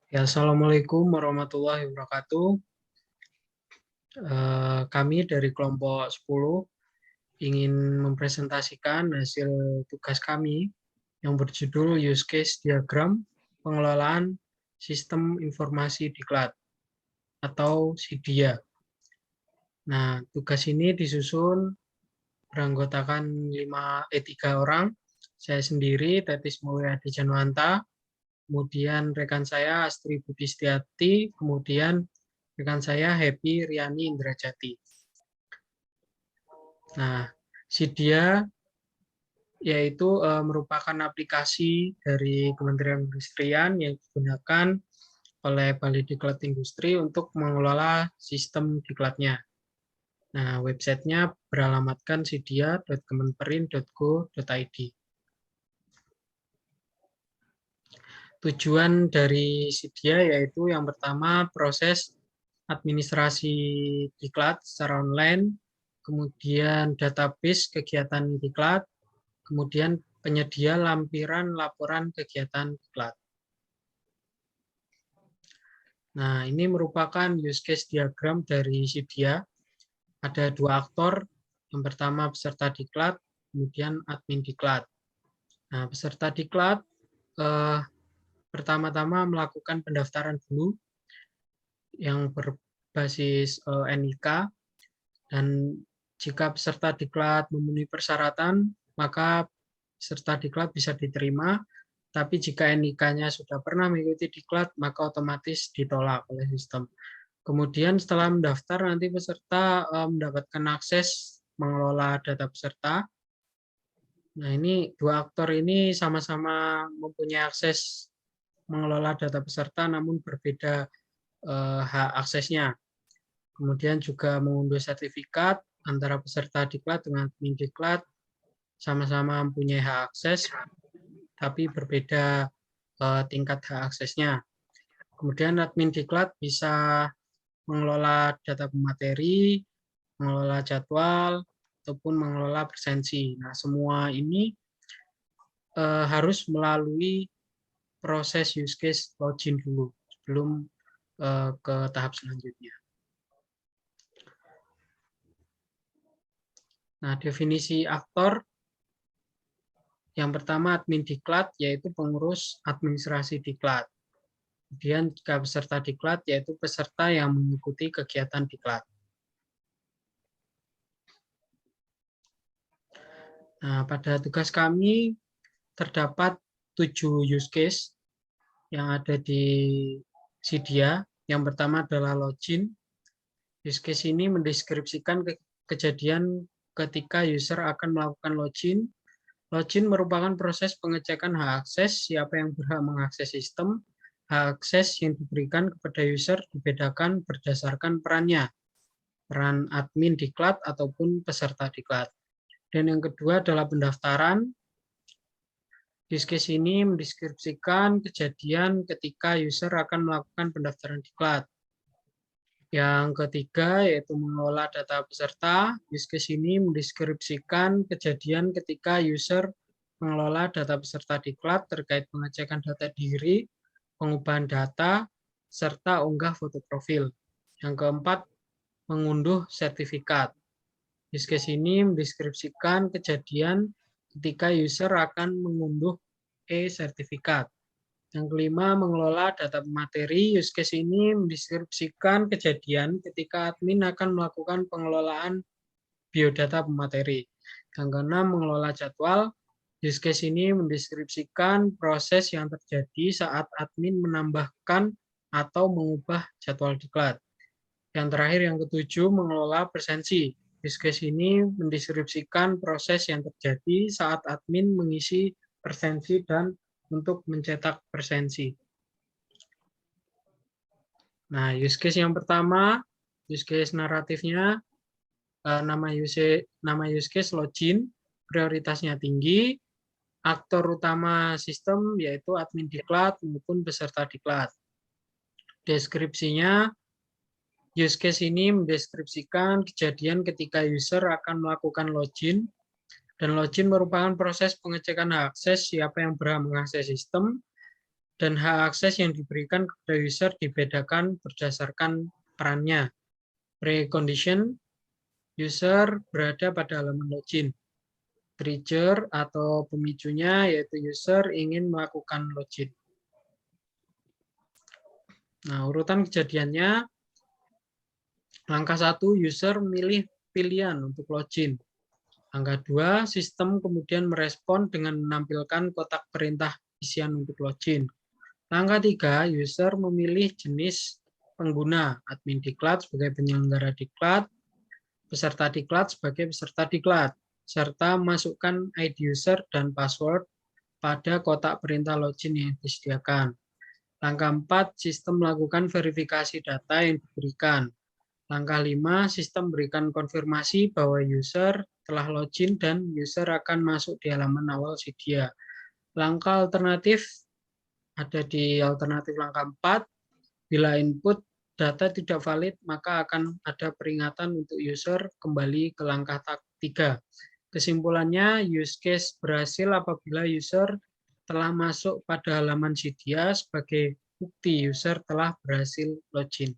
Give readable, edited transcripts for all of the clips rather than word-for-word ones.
Ya, Assalamualaikum warahmatullahi wabarakatuh. Kami dari kelompok 10 ingin mempresentasikan hasil tugas kami yang berjudul Use Case Diagram Pengelolaan Sistem Informasi Diklat atau SIDIA. Nah, tugas ini disusun beranggotakan 3 orang. Saya sendiri, Tetis Mulyadi Januanta, kemudian rekan saya Astri Budistiati, kemudian rekan saya Happy Riani Indrajati. Nah, SIDIA yaitu merupakan aplikasi dari Kementerian Perindustrian yang digunakan oleh Balai Diklat Industri untuk mengelola sistem diklatnya. Nah, websitenya beralamatkan sidia.kemenperin.go.id. Tujuan dari SIDIA yaitu yang pertama proses administrasi diklat secara online, kemudian database kegiatan diklat, kemudian penyedia lampiran laporan kegiatan diklat. Nah, ini merupakan use case diagram dari SIDIA. Ada 2 aktor, yang pertama peserta diklat, kemudian admin diklat. Nah, peserta diklat pertama-tama melakukan pendaftaran dulu yang berbasis NIK, dan jika peserta diklat memenuhi persyaratan, maka peserta diklat bisa diterima, tapi jika NIK-nya sudah pernah mengikuti diklat, maka otomatis ditolak oleh sistem. Kemudian setelah mendaftar, nanti peserta mendapatkan akses mengelola data peserta. Nah, ini 2 aktor ini sama-sama mempunyai akses mengelola data peserta, namun berbeda hak aksesnya. Kemudian juga mengunduh sertifikat antara peserta diklat dengan admin diklat, sama-sama mempunyai hak akses, tapi berbeda tingkat hak aksesnya. Kemudian admin diklat bisa mengelola data pemateri, mengelola jadwal, ataupun mengelola presensi. Nah, semua ini harus melalui proses use case login dulu sebelum ke tahap selanjutnya. Nah, definisi aktor yang pertama admin diklat, yaitu pengurus administrasi diklat. Kemudian jika peserta diklat, yaitu peserta yang mengikuti kegiatan diklat. Nah, pada tugas kami terdapat 7 use case yang ada di SIDIA. Yang pertama adalah login. Use case ini mendeskripsikan kejadian ketika user akan melakukan login. Login merupakan proses pengecekan hak akses, siapa yang berhak mengakses sistem. Hak akses yang diberikan kepada user dibedakan berdasarkan perannya, peran admin diklat ataupun peserta diklat. Dan yang kedua adalah pendaftaran. Use case ini mendeskripsikan kejadian ketika user akan melakukan pendaftaran diklat. Yang ketiga yaitu mengelola data peserta. Use case ini mendeskripsikan kejadian ketika user mengelola data peserta diklat terkait pengecekan data diri, pengubahan data, serta unggah foto profil. Yang keempat, mengunduh sertifikat. Use case ini mendeskripsikan kejadian ketika user akan mengunduh e-sertifikat. Yang kelima, mengelola data materi. Use case ini mendeskripsikan kejadian ketika admin akan melakukan pengelolaan biodata pemateri. Yang keenam, mengelola jadwal. Use case ini mendeskripsikan proses yang terjadi saat admin menambahkan atau mengubah jadwal diklat. Yang terakhir, yang ketujuh, mengelola presensi. Use case ini mendeskripsikan proses yang terjadi saat admin mengisi presensi dan untuk mencetak presensi. Nah, use case yang pertama, use case naratifnya, nama use case login, prioritasnya tinggi, aktor utama sistem yaitu admin diklat maupun peserta diklat. Deskripsinya, use case ini mendeskripsikan kejadian ketika user akan melakukan login, dan login merupakan proses pengecekan akses siapa yang berhak mengakses sistem. dan hak akses yang diberikan kepada user dibedakan berdasarkan perannya. Precondition, user berada pada halaman login. Trigger atau pemicunya yaitu user ingin melakukan login. Nah, urutan kejadiannya, langkah 1, user memilih pilihan untuk login. Langkah 2, sistem kemudian merespon dengan menampilkan kotak perintah isian untuk login. Langkah 3, user memilih jenis pengguna, admin diklat sebagai penyelenggara diklat, peserta diklat sebagai peserta diklat, serta masukkan ID user dan password pada kotak perintah login yang disediakan. Langkah 4, sistem melakukan verifikasi data yang diberikan. Langkah 5, sistem berikan konfirmasi bahwa user telah login dan user akan masuk di halaman awal Sidia. Langkah alternatif ada di alternatif langkah 4, bila input data tidak valid, maka akan ada peringatan untuk user kembali ke langkah 3. Kesimpulannya, use case berhasil apabila user telah masuk pada halaman Sidia sebagai bukti user telah berhasil login.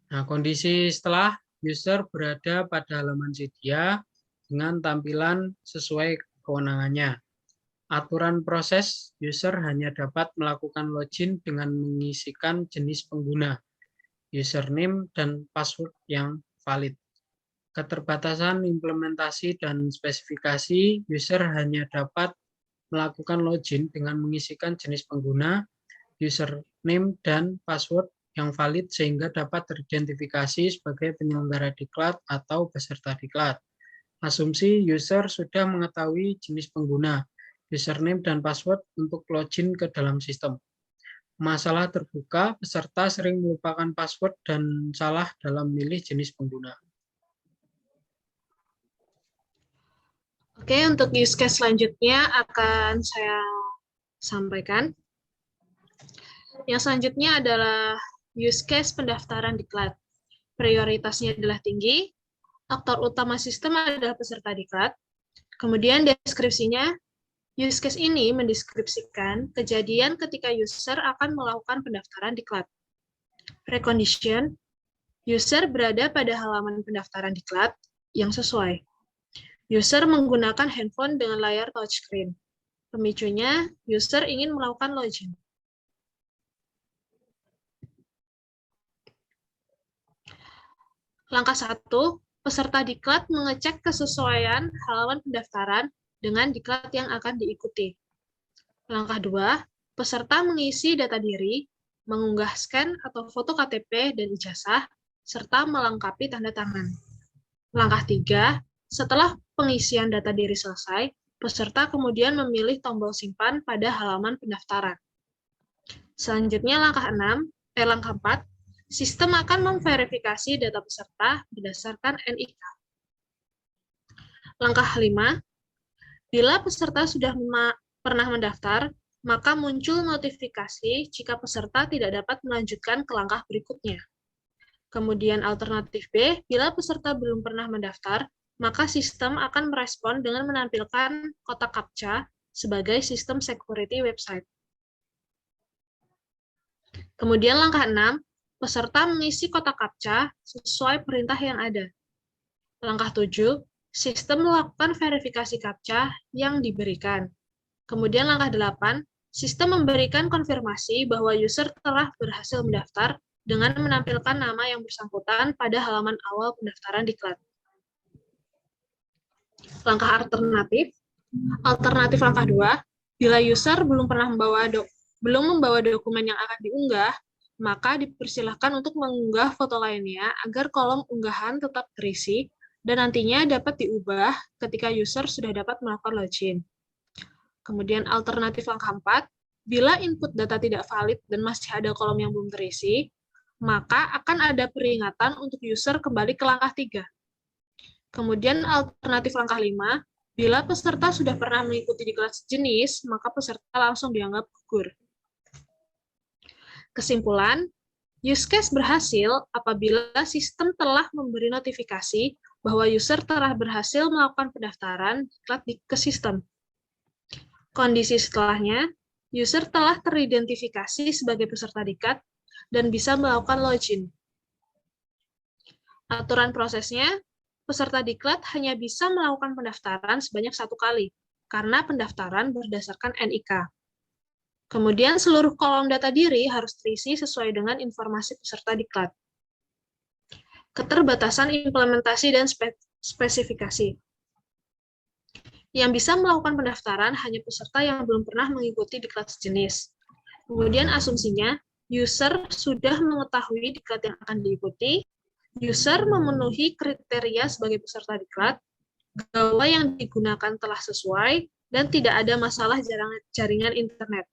Nah, kondisi setelah user berada pada halaman Sidia dengan tampilan sesuai kewenangannya. Aturan proses, user hanya dapat melakukan login dengan mengisikan jenis pengguna, username, dan password yang valid. Keterbatasan implementasi dan spesifikasi, user hanya dapat melakukan login dengan mengisikan jenis pengguna, username, dan password yang valid sehingga dapat teridentifikasi sebagai penyelenggara diklat atau peserta diklat. Asumsi user sudah mengetahui jenis pengguna, username, dan password untuk login ke dalam sistem. Masalah terbuka, peserta sering melupakan password dan salah dalam memilih jenis pengguna. Oke, untuk use case selanjutnya akan saya sampaikan. Yang selanjutnya adalah use case pendaftaran diklat. Prioritasnya adalah tinggi, aktor utama sistem adalah peserta diklat. Kemudian deskripsinya, use case ini mendeskripsikan kejadian ketika user akan melakukan pendaftaran diklat. Precondition, user berada pada halaman pendaftaran diklat yang sesuai. User menggunakan handphone dengan layar touchscreen. Pemicunya, user ingin melakukan login. Langkah 1, peserta diklat mengecek kesesuaian halaman pendaftaran dengan diklat yang akan diikuti. Langkah 2, peserta mengisi data diri, mengunggah scan atau foto KTP dan ijazah, serta melengkapi tanda tangan. Langkah 3, setelah pengisian data diri selesai, peserta kemudian memilih tombol simpan pada halaman pendaftaran. Selanjutnya langkah 4, sistem akan memverifikasi data peserta berdasarkan NIK. Langkah 5, bila peserta sudah pernah mendaftar, maka muncul notifikasi jika peserta tidak dapat melanjutkan ke langkah berikutnya. Kemudian alternatif B, bila peserta belum pernah mendaftar, maka sistem akan merespon dengan menampilkan kotak CAPTCHA sebagai sistem security website. Kemudian langkah 6, peserta mengisi kotak CAPTCHA sesuai perintah yang ada. Langkah 7, sistem melakukan verifikasi CAPTCHA yang diberikan. Kemudian langkah 8, sistem memberikan konfirmasi bahwa user telah berhasil mendaftar dengan menampilkan nama yang bersangkutan pada halaman awal pendaftaran diklat. Langkah alternatif langkah 2, bila user belum membawa dokumen yang akan diunggah, maka dipersilahkan untuk mengunggah foto lainnya agar kolom unggahan tetap terisi dan nantinya dapat diubah ketika user sudah dapat melakukan login. Kemudian alternatif langkah 4, bila input data tidak valid dan masih ada kolom yang belum terisi, maka akan ada peringatan untuk user kembali ke langkah 3. Kemudian alternatif langkah 5, bila peserta sudah pernah mengikuti diklat sejenis, maka peserta langsung dianggap gugur. Kesimpulan, use case berhasil apabila sistem telah memberi notifikasi bahwa user telah berhasil melakukan pendaftaran diklat ke sistem. Kondisi setelahnya, user telah teridentifikasi sebagai peserta diklat dan bisa melakukan login. Aturan prosesnya, peserta diklat hanya bisa melakukan pendaftaran sebanyak 1 kali, karena pendaftaran berdasarkan NIK. Kemudian seluruh kolom data diri harus terisi sesuai dengan informasi peserta diklat. Keterbatasan implementasi dan spesifikasi. Yang bisa melakukan pendaftaran hanya peserta yang belum pernah mengikuti diklat sejenis. Kemudian asumsinya, user sudah mengetahui diklat yang akan diikuti, user memenuhi kriteria sebagai peserta diklat, gawai yang digunakan telah sesuai, dan tidak ada masalah jaringan internet.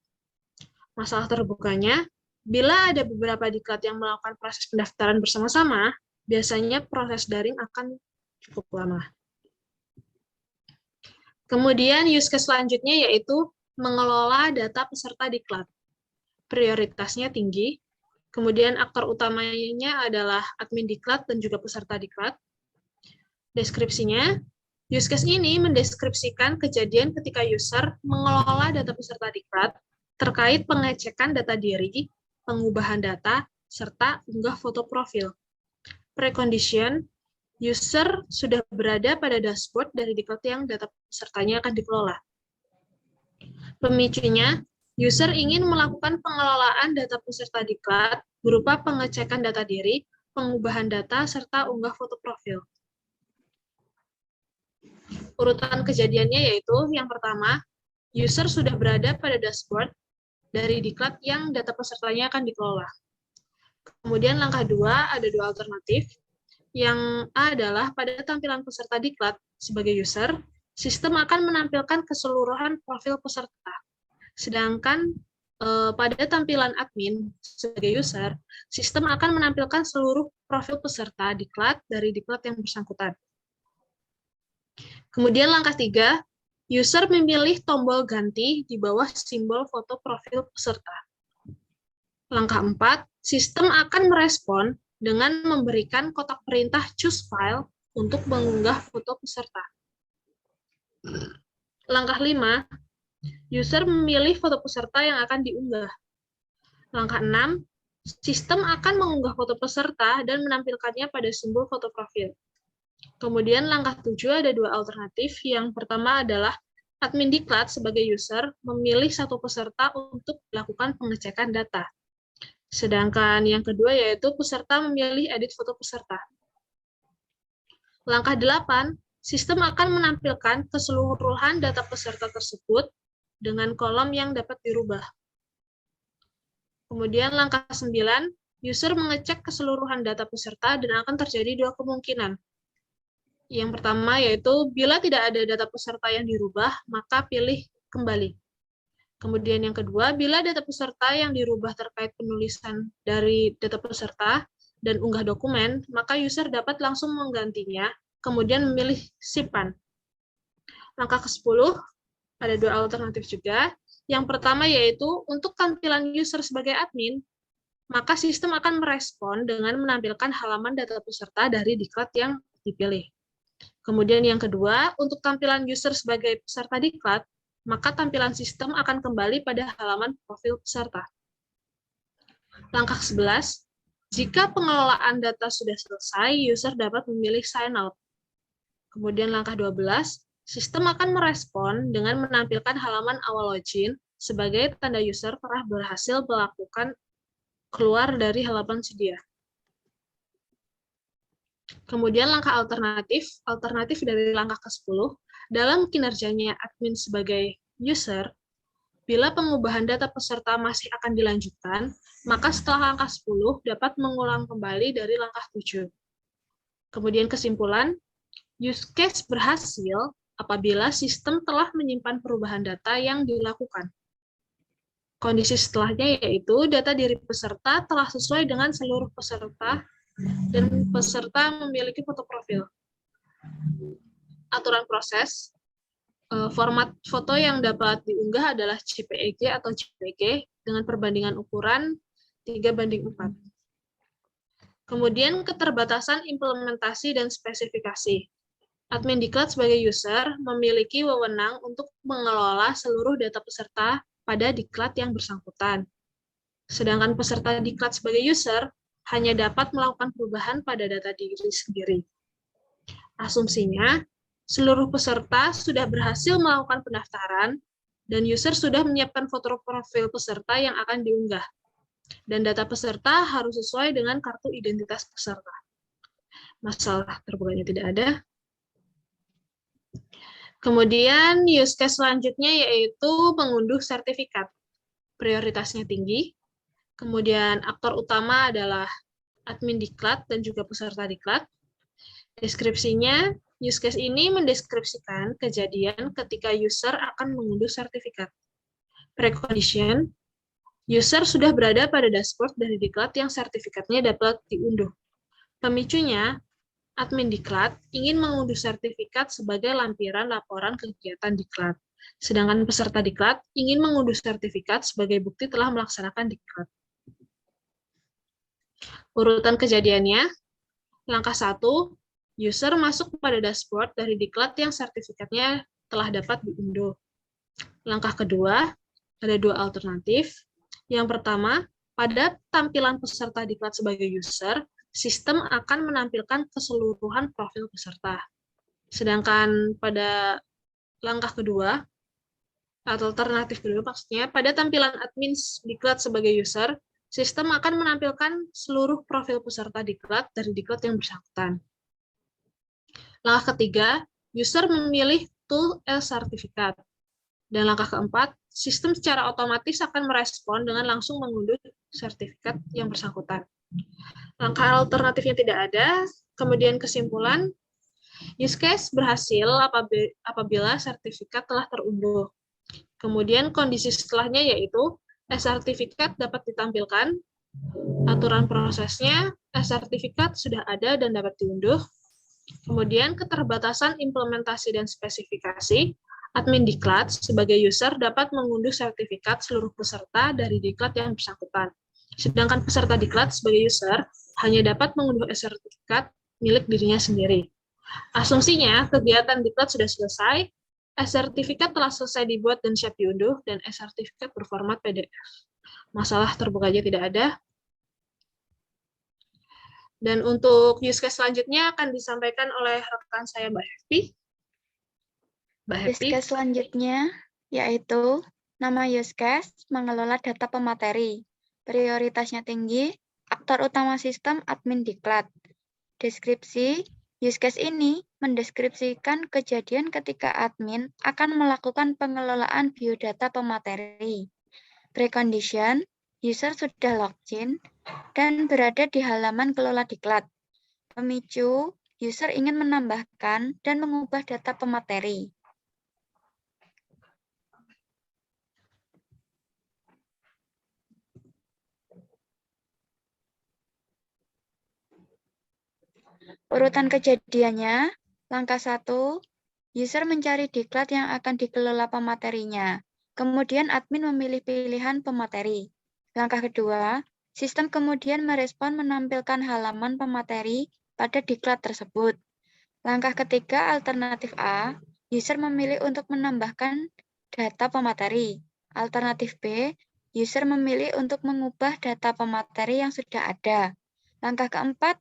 Masalah terbukanya, bila ada beberapa diklat yang melakukan proses pendaftaran bersama-sama, biasanya proses daring akan cukup lama. Kemudian use case selanjutnya yaitu mengelola data peserta diklat. Prioritasnya tinggi. Kemudian aktor utamanya adalah admin diklat dan juga peserta diklat. Deskripsinya, use case ini mendeskripsikan kejadian ketika user mengelola data peserta diklat terkait pengecekan data diri, pengubahan data, serta unggah foto profil. Precondition, user sudah berada pada dashboard dari diklat yang data pesertanya akan dikelola. Pemicunya, user ingin melakukan pengelolaan data peserta diklat berupa pengecekan data diri, pengubahan data, serta unggah foto profil. Urutan kejadiannya yaitu, yang pertama, user sudah berada pada dashboard dari diklat yang data pesertanya akan dikelola. Kemudian langkah 2, ada 2 alternatif. Yang A adalah pada tampilan peserta diklat sebagai user, sistem akan menampilkan keseluruhan profil peserta. Sedangkan pada tampilan admin sebagai user, sistem akan menampilkan seluruh profil peserta diklat dari diklat yang bersangkutan. Kemudian langkah 3, user memilih tombol ganti di bawah simbol foto profil peserta. Langkah 4, sistem akan merespon dengan memberikan kotak perintah choose file untuk mengunggah foto peserta. Langkah 5, user memilih foto peserta yang akan diunggah. Langkah 6, sistem akan mengunggah foto peserta dan menampilkannya pada simbol foto profil. Kemudian langkah 7 ada 2 alternatif. Yang pertama adalah admin diklat sebagai user memilih satu peserta untuk melakukan pengecekan data. Sedangkan yang kedua yaitu peserta memilih edit foto peserta. Langkah 8, sistem akan menampilkan keseluruhan data peserta tersebut dengan kolom yang dapat dirubah. Kemudian langkah 9, user mengecek keseluruhan data peserta dan akan terjadi 2 kemungkinan. Yang pertama yaitu bila tidak ada data peserta yang dirubah, maka pilih kembali. Kemudian yang kedua, bila data peserta yang dirubah terkait penulisan dari data peserta dan unggah dokumen, maka user dapat langsung menggantinya, kemudian memilih simpan. Langkah ke-10, ada 2 alternatif juga. Yang pertama yaitu untuk tampilan user sebagai admin, maka sistem akan merespon dengan menampilkan halaman data peserta dari diklat yang dipilih. Kemudian yang kedua, untuk tampilan user sebagai peserta diklat, maka tampilan sistem akan kembali pada halaman profil peserta. Langkah 11, jika pengelolaan data sudah selesai, user dapat memilih sign out. Kemudian langkah 12, sistem akan merespon dengan menampilkan halaman awal login sebagai tanda user telah berhasil melakukan keluar dari halaman sedia. Kemudian langkah alternatif dari langkah ke-10, dalam kinerjanya admin sebagai user, bila pengubahan data peserta masih akan dilanjutkan, maka setelah langkah 10 dapat mengulang kembali dari langkah 7. Kemudian kesimpulan, use case berhasil apabila sistem telah menyimpan perubahan data yang dilakukan. Kondisi setelahnya yaitu data diri peserta telah sesuai dengan seluruh peserta dan peserta memiliki foto profil. Aturan proses, format foto yang dapat diunggah adalah JPEG atau JPG dengan perbandingan ukuran 3:4. Kemudian keterbatasan implementasi dan spesifikasi. Admin diklat sebagai user memiliki wewenang untuk mengelola seluruh data peserta pada diklat yang bersangkutan. Sedangkan peserta diklat sebagai user hanya dapat melakukan perubahan pada data diri sendiri. Asumsinya, seluruh peserta sudah berhasil melakukan pendaftaran dan user sudah menyiapkan foto profil peserta yang akan diunggah. Dan data peserta harus sesuai dengan kartu identitas peserta. Masalah terbukanya tidak ada. Kemudian use case selanjutnya yaitu mengunduh sertifikat. Prioritasnya tinggi. Kemudian aktor utama adalah admin diklat dan juga peserta diklat. Deskripsinya, use case ini mendeskripsikan kejadian ketika user akan mengunduh sertifikat. Precondition, user sudah berada pada dashboard dari diklat yang sertifikatnya dapat diunduh. Pemicunya, admin diklat ingin mengunduh sertifikat sebagai lampiran laporan kegiatan diklat. Sedangkan peserta diklat ingin mengunduh sertifikat sebagai bukti telah melaksanakan diklat. Urutan kejadiannya, langkah 1, user masuk pada dashboard dari diklat yang sertifikatnya telah dapat diunduh. Langkah kedua, ada 2 alternatif. Yang pertama, pada tampilan peserta diklat sebagai user, sistem akan menampilkan keseluruhan profil peserta. Sedangkan pada langkah kedua, atau alternatif kedua maksudnya, pada tampilan admin diklat sebagai user, sistem akan menampilkan seluruh profil peserta diklat dari diklat yang bersangkutan. Langkah ketiga, user memilih tool e-sertifikat. Dan langkah keempat, sistem secara otomatis akan merespon dengan langsung mengunduh sertifikat yang bersangkutan. Langkah alternatifnya tidak ada. Kemudian kesimpulan, use case berhasil apabila sertifikat telah terunduh. Kemudian kondisi setelahnya yaitu e-sertifikat dapat ditampilkan, aturan prosesnya, e-sertifikat sudah ada dan dapat diunduh. Kemudian keterbatasan implementasi dan spesifikasi, admin diklat sebagai user dapat mengunduh sertifikat seluruh peserta dari diklat yang bersangkutan. Sedangkan peserta diklat sebagai user hanya dapat mengunduh sertifikat milik dirinya sendiri. Asumsinya, kegiatan diklat sudah selesai, sertifikat telah selesai dibuat dan siap diunduh, dan sertifikat berformat PDF. Masalah terbukanya tidak ada. Dan untuk use case selanjutnya akan disampaikan oleh rekan saya, Mbak Happy. Use case selanjutnya yaitu nama use case mengelola data pemateri. Prioritasnya tinggi, aktor utama sistem admin diklat. Deskripsi, use case ini mendeskripsikan kejadian ketika admin akan melakukan pengelolaan biodata pemateri. Precondition, user sudah login dan berada di halaman kelola diklat. Pemicu, user ingin menambahkan dan mengubah data pemateri. Urutan kejadiannya, langkah 1, user mencari diklat yang akan dikelola pematerinya. Kemudian admin memilih pilihan pemateri. Langkah kedua, sistem kemudian merespon menampilkan halaman pemateri pada diklat tersebut. Langkah ketiga, alternatif A, user memilih untuk menambahkan data pemateri. Alternatif B, user memilih untuk mengubah data pemateri yang sudah ada. Langkah keempat,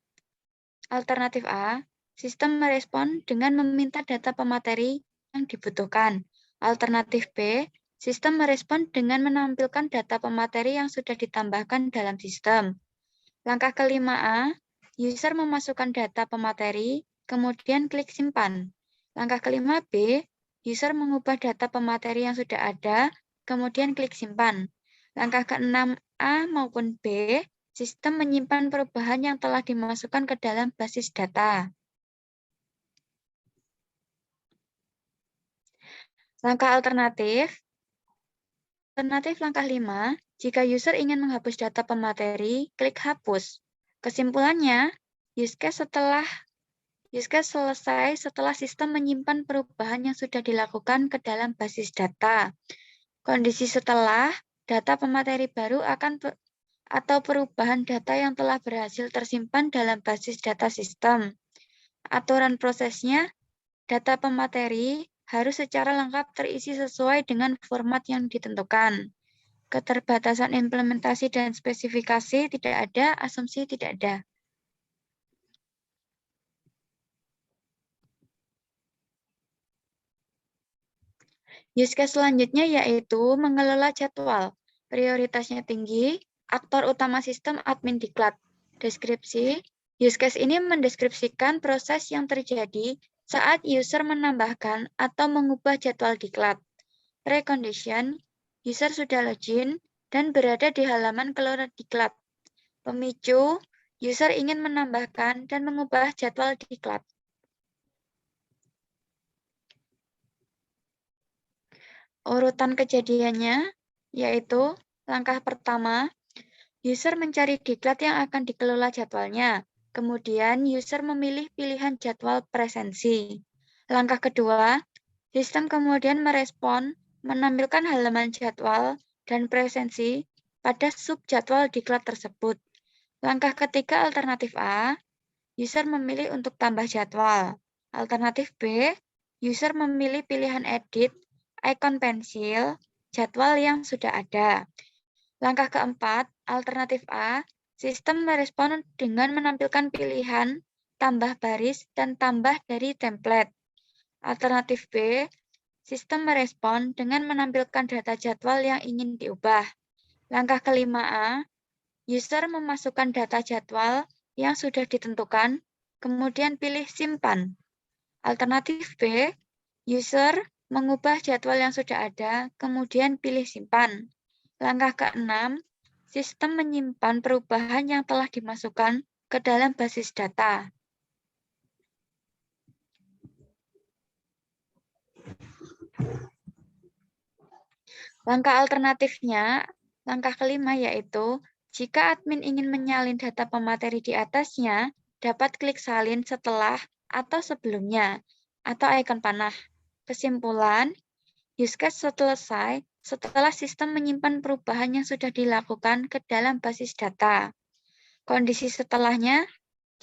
alternatif A, sistem merespon dengan meminta data pemateri yang dibutuhkan. Alternatif B, sistem merespon dengan menampilkan data pemateri yang sudah ditambahkan dalam sistem. Langkah kelima A, user memasukkan data pemateri, kemudian klik simpan. Langkah kelima B, user mengubah data pemateri yang sudah ada, kemudian klik simpan. Langkah keenam A maupun B, sistem menyimpan perubahan yang telah dimasukkan ke dalam basis data. Langkah alternatif langkah 5, jika user ingin menghapus data pemateri, klik hapus. Kesimpulannya, use case selesai setelah sistem menyimpan perubahan yang sudah dilakukan ke dalam basis data. Kondisi setelah, data pemateri baru atau perubahan data yang telah berhasil tersimpan dalam basis data sistem. Aturan prosesnya, data pemateri harus secara lengkap terisi sesuai dengan format yang ditentukan. Keterbatasan implementasi dan spesifikasi tidak ada, asumsi tidak ada. Use case selanjutnya yaitu mengelola jadwal. Prioritasnya tinggi, aktor utama sistem admin diklat. Deskripsi, use case ini mendeskripsikan proses yang terjadi saat user menambahkan atau mengubah jadwal diklat. Precondition, user sudah login dan berada di halaman keluar diklat. Pemicu, user ingin menambahkan dan mengubah jadwal diklat. Urutan kejadiannya yaitu langkah pertama, user mencari diklat yang akan dikelola jadwalnya. Kemudian user memilih pilihan jadwal presensi. Langkah kedua, sistem kemudian merespon menampilkan halaman jadwal dan presensi pada subjadwal diklat tersebut. Langkah ketiga alternatif A, user memilih untuk tambah jadwal. Alternatif B, user memilih pilihan edit ikon pensil, jadwal yang sudah ada. Langkah keempat, alternatif A, sistem merespon dengan menampilkan pilihan tambah baris dan tambah dari template. Alternatif B, sistem merespon dengan menampilkan data jadwal yang ingin diubah. Langkah kelima A, user memasukkan data jadwal yang sudah ditentukan, kemudian pilih simpan. Alternatif B, user mengubah jadwal yang sudah ada, kemudian pilih simpan. Langkah keenam, sistem menyimpan perubahan yang telah dimasukkan ke dalam basis data. Langkah alternatifnya, langkah kelima yaitu, jika admin ingin menyalin data pemateri di atasnya, dapat klik salin setelah atau sebelumnya, atau ikon panah. Kesimpulan, use case selesai setelah sistem menyimpan perubahan yang sudah dilakukan ke dalam basis data. Kondisi setelahnya,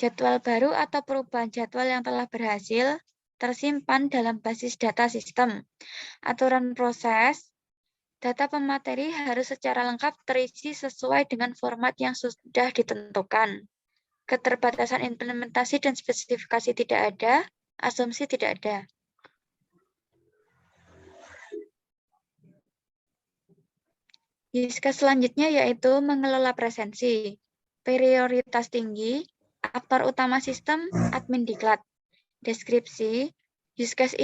jadwal baru atau perubahan jadwal yang telah berhasil tersimpan dalam basis data sistem. Aturan proses, data pemateri harus secara lengkap terisi sesuai dengan format yang sudah ditentukan. Keterbatasan implementasi dan spesifikasi tidak ada, asumsi tidak ada. Use case selanjutnya yaitu mengelola presensi. Prioritas tinggi, aktor utama sistem, admin diklat. Deskripsi, use case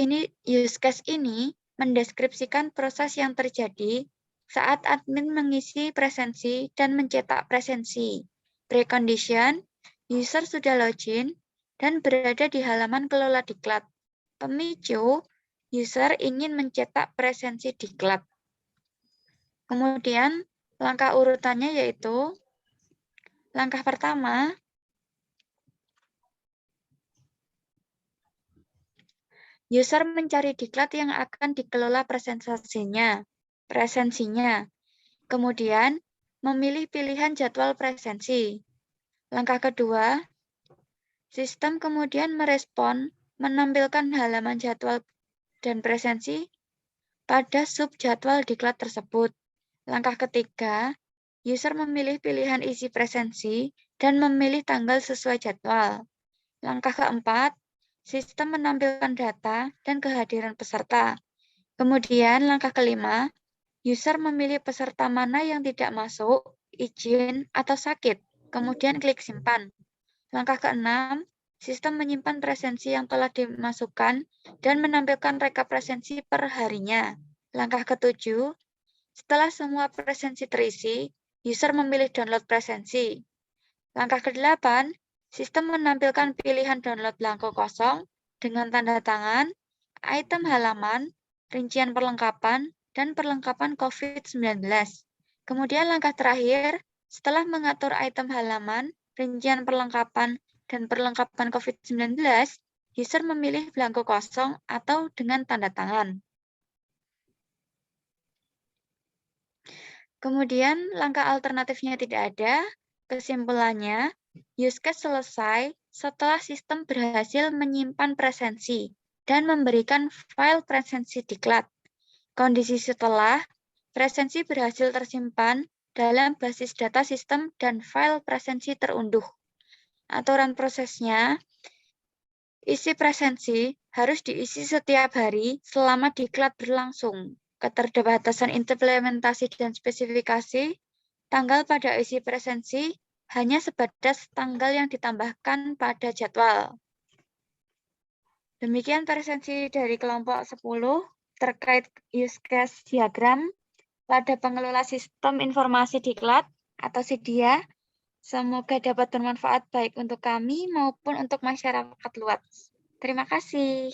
ini mendeskripsikan proses yang terjadi saat admin mengisi presensi dan mencetak presensi. Precondition, user sudah login dan berada di halaman kelola diklat. Pemicu, user ingin mencetak presensi diklat. Kemudian, langkah urutannya yaitu, langkah pertama, user mencari diklat yang akan dikelola presensinya. Kemudian, memilih pilihan jadwal presensi. Langkah kedua, sistem kemudian merespon menampilkan halaman jadwal dan presensi pada subjadwal diklat tersebut. Langkah ketiga, user memilih pilihan isi presensi dan memilih tanggal sesuai jadwal. Langkah keempat, sistem menampilkan data dan kehadiran peserta. Kemudian langkah kelima, user memilih peserta mana yang tidak masuk, izin, atau sakit. Kemudian klik simpan. Langkah keenam, sistem menyimpan presensi yang telah dimasukkan dan menampilkan rekap presensi per harinya. Langkah ketujuh, setelah semua presensi terisi, user memilih download presensi. Langkah ke-8, sistem menampilkan pilihan download belangko kosong dengan tanda tangan, item halaman, rincian perlengkapan, dan perlengkapan COVID-19. Kemudian langkah terakhir, setelah mengatur item halaman, rincian perlengkapan, dan perlengkapan COVID-19, user memilih belangko kosong atau dengan tanda tangan. Kemudian langkah alternatifnya tidak ada. Kesimpulannya, use case selesai setelah sistem berhasil menyimpan presensi, dan memberikan file presensi diklat. Kondisi setelah presensi berhasil tersimpan dalam basis data sistem dan file presensi terunduh. Aturan prosesnya, isi presensi harus diisi setiap hari selama diklat berlangsung. Keterbatasan implementasi dan spesifikasi, tanggal pada isi presensi hanya sebatas tanggal yang ditambahkan pada jadwal. Demikian presensi dari kelompok 10 terkait use case diagram pada pengelola sistem informasi diklat atau SIDIA. Semoga dapat bermanfaat baik untuk kami maupun untuk masyarakat luas. Terima kasih.